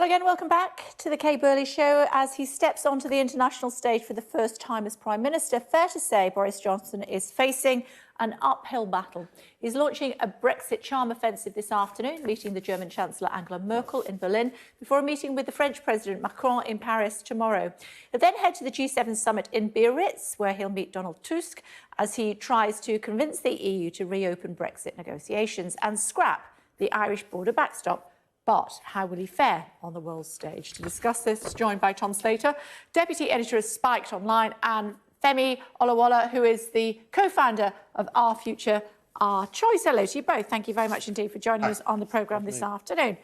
Well, again, welcome back to the Kay Burley Show. As he steps onto the international stage for the first time as Prime Minister, fair to say Boris Johnson is facing an uphill battle. He's launching a Brexit charm offensive this afternoon, meeting the German Chancellor Angela Merkel in Berlin before a meeting with the French President Macron in Paris tomorrow. He'll then head to the G7 summit in Biarritz, where he'll meet Donald Tusk as he tries to convince the EU to reopen Brexit negotiations and scrap the Irish border backstop. But how will he fare on the world stage? To discuss this, joined by Tom Slater, Deputy Editor of Spiked Online, and Femi Oluwole, who is the co-founder of Our Future, Our Choice. Hello to you both. Thank you very much indeed for joining us on the programme this afternoon.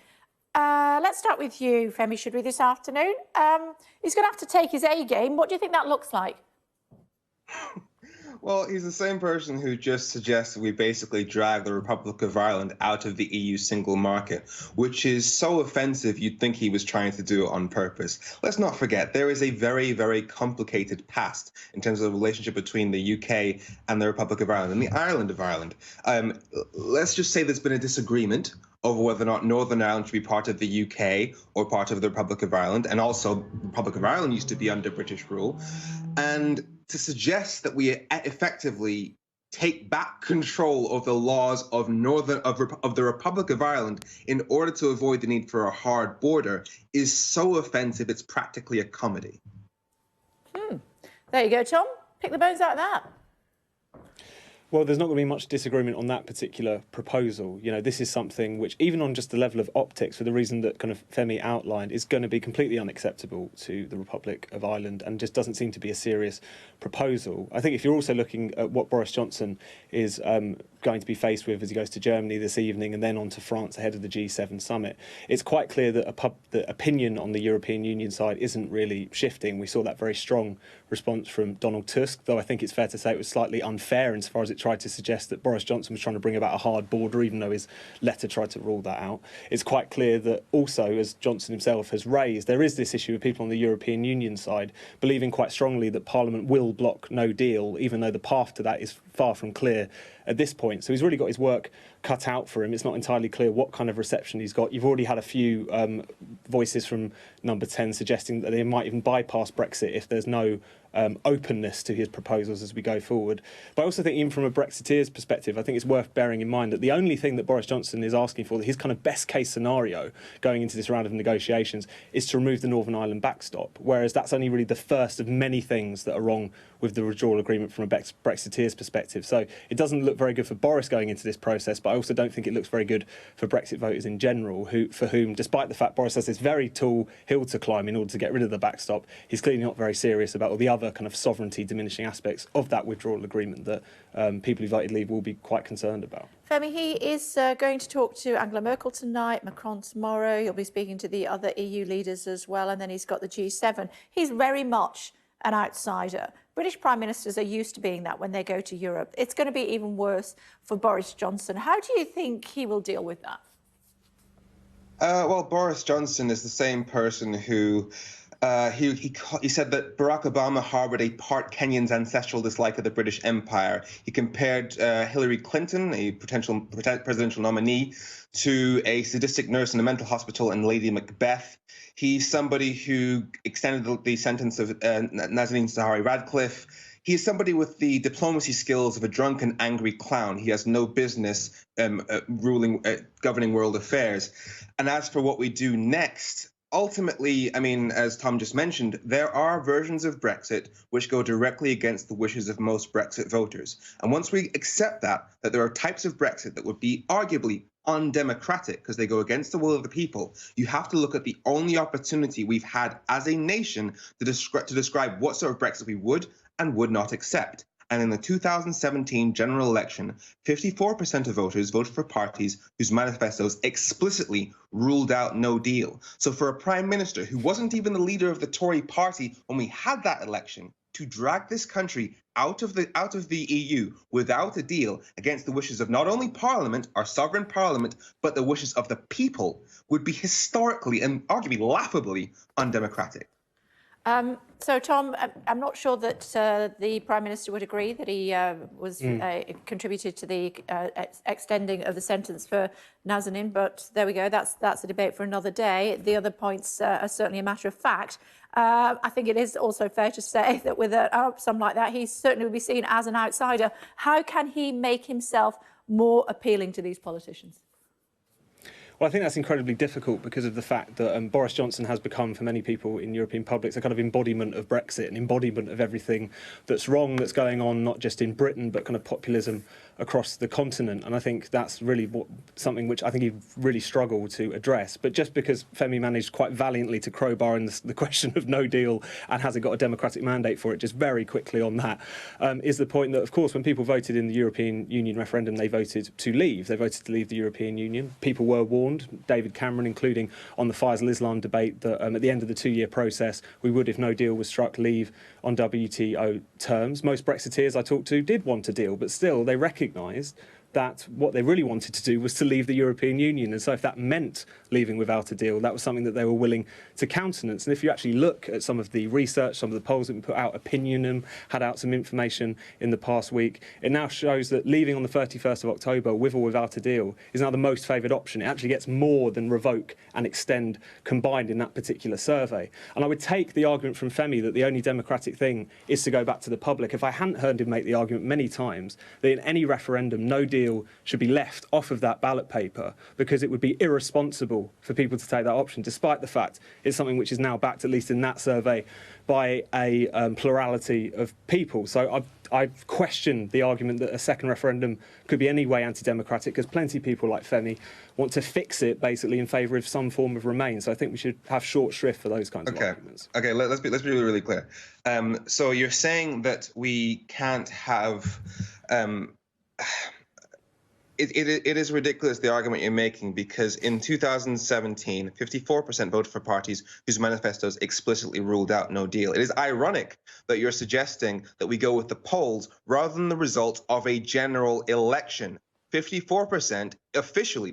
Let's start with you, Femi, should we, this afternoon? He's going to have to take his A game. What do you think that looks like? Well, he's the same person who just suggested we basically drag the Republic of Ireland out of the EU single market, which is so offensive you'd think he was trying to do it on purpose. Let's not forget, there is a very, very complicated past in terms of the relationship between the UK and the Republic of Ireland and the island of Ireland. Let's just say there's been a disagreement over whether or not Northern Ireland should be part of the UK or part of the Republic of Ireland. And also, the Republic of Ireland used to be under British rule. And to suggest that we effectively take back control of the laws of the Republic of Ireland in order to avoid the need for a hard border is so offensive, it's practically a comedy. There you go, Tom. Pick the bones out of that. Well, there's not going to be much disagreement on that particular proposal. You know, this is something which, even on just the level of optics, for the reason that kind of Femi outlined, is going to be completely unacceptable to the Republic of Ireland and just doesn't seem to be a serious proposal. I think if you're also looking at what Boris Johnson is going to be faced with as he goes to Germany this evening and then on to France ahead of the G7 summit, it's quite clear that the opinion on the European Union side isn't really shifting. We saw that very strong response from Donald Tusk, though I think it's fair to say it was slightly unfair insofar as it tried to suggest that Boris Johnson was trying to bring about a hard border, even though his letter tried to rule that out. It's quite clear that also, as Johnson himself has raised, there is this issue of people on the European Union side believing quite strongly that Parliament will block no deal, even though the path to that is far from clear at this point. So he's really got his work cut out for him. It's not entirely clear what kind of reception he's got. You've already had a few voices from Number 10 suggesting that they might even bypass Brexit if there's no openness to his proposals as we go forward. But I also think, even from a Brexiteer's perspective, I think it's worth bearing in mind that the only thing that Boris Johnson is asking for, his kind of best case scenario going into this round of negotiations, is to remove the Northern Ireland backstop, whereas that's only really the first of many things that are wrong with the withdrawal agreement from a Brexiteer's perspective. So it doesn't look very good for Boris going into this process, but I also don't think it looks very good for Brexit voters in general, for whom, despite the fact Boris has this very tall hill to climb in order to get rid of the backstop, he's clearly not very serious about all the other kind of sovereignty diminishing aspects of that withdrawal agreement that people who voted leave will be quite concerned about. Femi, he is going to talk to Angela Merkel tonight, Macron tomorrow. He'll be speaking to the other EU leaders as well, and then he's got the G7. He's very much an outsider. British Prime Ministers are used to being that when they go to Europe. It's going to be even worse for Boris Johnson. How do you think he will deal with that? Well, Boris Johnson is the same person who he said that Barack Obama harbored a part Kenyan's ancestral dislike of the British Empire. He compared Hillary Clinton, a potential presidential nominee, to a sadistic nurse in a mental hospital in Lady Macbeth. He's somebody who extended the sentence of Nazanin Zahawi-Ratcliffe. He is somebody with the diplomacy skills of a drunken, angry clown. He has no business governing world affairs. And as for what we do next, ultimately, I mean, as Tom just mentioned, there are versions of Brexit which go directly against the wishes of most Brexit voters. And once we accept that there are types of Brexit that would be arguably undemocratic because they go against the will of the people, you have to look at the only opportunity we've had as a nation to describe what sort of Brexit we would and would not accept. And in the 2017 general election, 54% of voters voted for parties whose manifestos explicitly ruled out no deal. So for a prime minister who wasn't even the leader of the Tory party when we had that election, to drag this country out of the EU without a deal against the wishes of not only Parliament, our sovereign Parliament, but the wishes of the people would be historically and arguably laughably undemocratic. So, Tom, I'm not sure that the Prime Minister would agree that he contributed to the extending of the sentence for Nazanin, but there we go. That's a debate for another day. The other points are certainly a matter of fact. I think it is also fair to say that with something like that, he certainly would be seen as an outsider. How can he make himself more appealing to these politicians? Well, I think that's incredibly difficult because of the fact that Boris Johnson has become, for many people in European publics, a kind of embodiment of Brexit, an embodiment of everything that's wrong, that's going on, not just in Britain, but kind of populism across the continent. And I think that's really something which I think he really struggled to address. But just because Femi managed quite valiantly to crowbar in the question of no deal and hasn't got a democratic mandate for it, just very quickly on that, is the point that, of course, when people voted in the European Union referendum, they voted to leave. They voted to leave the European Union. People were warned, David Cameron, including on the Faisal Islam debate, that at the end of the two-year process, we would, if no deal was struck, leave on WTO terms. Most Brexiteers I talked to did want a deal, but still they recognised that what they really wanted to do was to leave the European Union. And so if that meant leaving without a deal, that was something that they were willing to countenance. And if you actually look at some of the research, some of the polls that we put out, Opinionum had out some information in the past week, it now shows that leaving on the 31st of October, with or without a deal, is now the most favoured option. It actually gets more than revoke and extend combined in that particular survey. And I would take the argument from Femi that the only democratic thing is to go back to the public. If I hadn't heard him make the argument many times that in any referendum, no deal should be left off of that ballot paper, because it would be irresponsible for people to take that option, despite the fact it's something which is now backed, at least in that survey, by a plurality of people. So I've questioned the argument that a second referendum could be any way anti-democratic, because plenty of people like Femi want to fix it basically in favour of some form of remain. So I think we should have short shrift for those kinds of arguments. Okay, let's be really, really clear. So you're saying that we can't have It is ridiculous, the argument you're making, because in 2017, 54% voted for parties whose manifestos explicitly ruled out no deal. It is ironic that you're suggesting that we go with the polls rather than the result of a general election. 54% officially,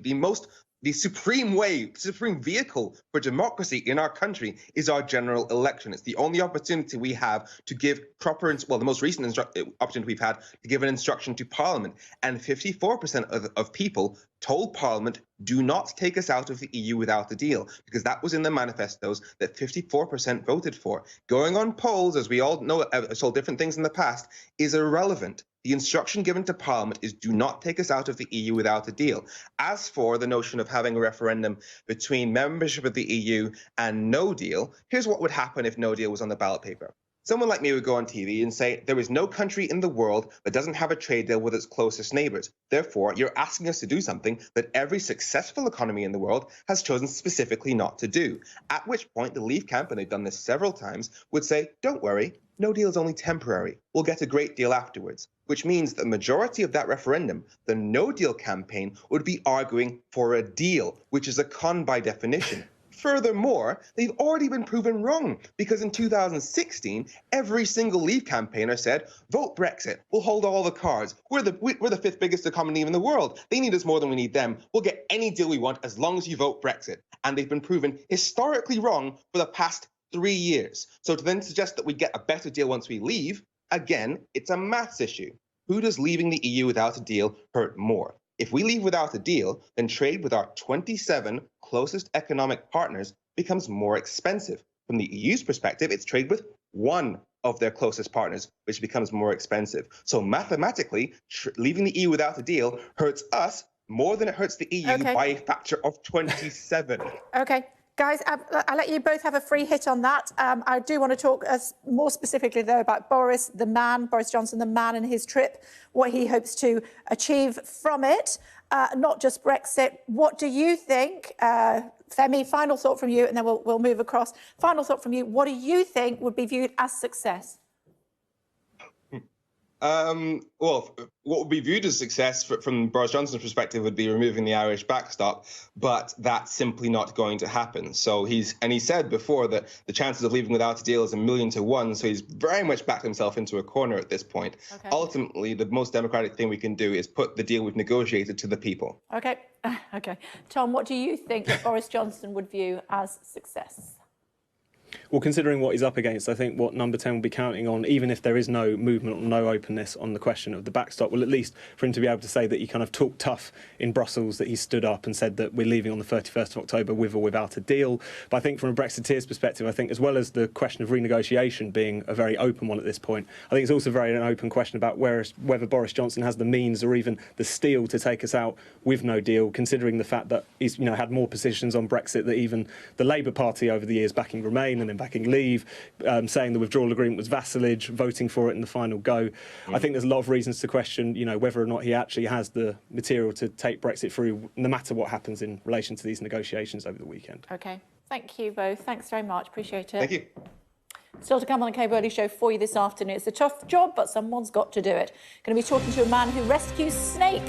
the supreme vehicle for democracy in our country is our general election. It's the only opportunity we have to give the most recent opportunity we've had to give an instruction to Parliament. And 54% of people told Parliament, do not take us out of the EU without the deal, because that was in the manifestos that 54% voted for. Going on polls, as we all know, told different things in the past, is irrelevant. The instruction given to Parliament is do not take us out of the EU without a deal. As for the notion of having a referendum between membership of the EU and no deal, here's what would happen if no deal was on the ballot paper. Someone like me would go on TV and say, there is no country in the world that doesn't have a trade deal with its closest neighbours. Therefore, you're asking us to do something that every successful economy in the world has chosen specifically not to do. At which point, the Leave camp, and they've done this several times, would say, don't worry, no deal is only temporary. We'll get a great deal afterwards. Which means the majority of that referendum, the no deal campaign, would be arguing for a deal, which is a con by definition. Furthermore, they've already been proven wrong, because in 2016, every single Leave campaigner said, vote Brexit, we'll hold all the cards. We're the fifth biggest economy in the world. They need us more than we need them. We'll get any deal we want as long as you vote Brexit. And they've been proven historically wrong for the past 3 years. So to then suggest that we get a better deal once we leave, again, it's a maths issue. Who does leaving the EU without a deal hurt more? If we leave without a deal, then trade with our 27 closest economic partners becomes more expensive. From the EU's perspective, it's trade with one of their closest partners, which becomes more expensive. So mathematically, leaving the EU without a deal hurts us more than it hurts the EU by a factor of 27. Okay. Guys, I'll let you both have a free hit on that. I do want to talk more specifically, though, about Boris Johnson, the man, and his trip, what he hopes to achieve from it, not just Brexit. What do you think? Femi, final thought from you, and then we'll move across. Final thought from you. What do you think would be viewed as success? Well, what would be viewed as success from Boris Johnson's perspective would be removing the Irish backstop, but that's simply not going to happen. So he said before that the chances of leaving without a deal is 1,000,000 to 1. So he's very much backed himself into a corner at this point. Okay. Ultimately, the most democratic thing we can do is put the deal we've negotiated to the people. Okay. Okay. Tom, what do you think that Boris Johnson would view as success? Well, considering what he's up against, I think what Number 10 will be counting on, even if there is no movement or no openness on the question of the backstop, will at least for him to be able to say that he kind of talked tough in Brussels, that he stood up and said that we're leaving on the 31st of October with or without a deal. But I think from a Brexiteer's perspective, I think as well as the question of renegotiation being a very open one at this point, I think it's also very an open question about whether Boris Johnson has the means or even the steel to take us out with no deal, considering the fact that he's had more positions on Brexit than even the Labour Party over the years, backing Remain and then backing Leave, saying the withdrawal agreement was vassalage, voting for it in the final go. I think there's a lot of reasons to question, whether or not he actually has the material to take Brexit through, no matter what happens in relation to these negotiations over the weekend. OK. Thank you both. Thanks very much. Appreciate it. Thank you. Still to come on the Kay Burley Show for you this afternoon. It's a tough job, but someone's got to do it. Going to be talking to a man who rescues snakes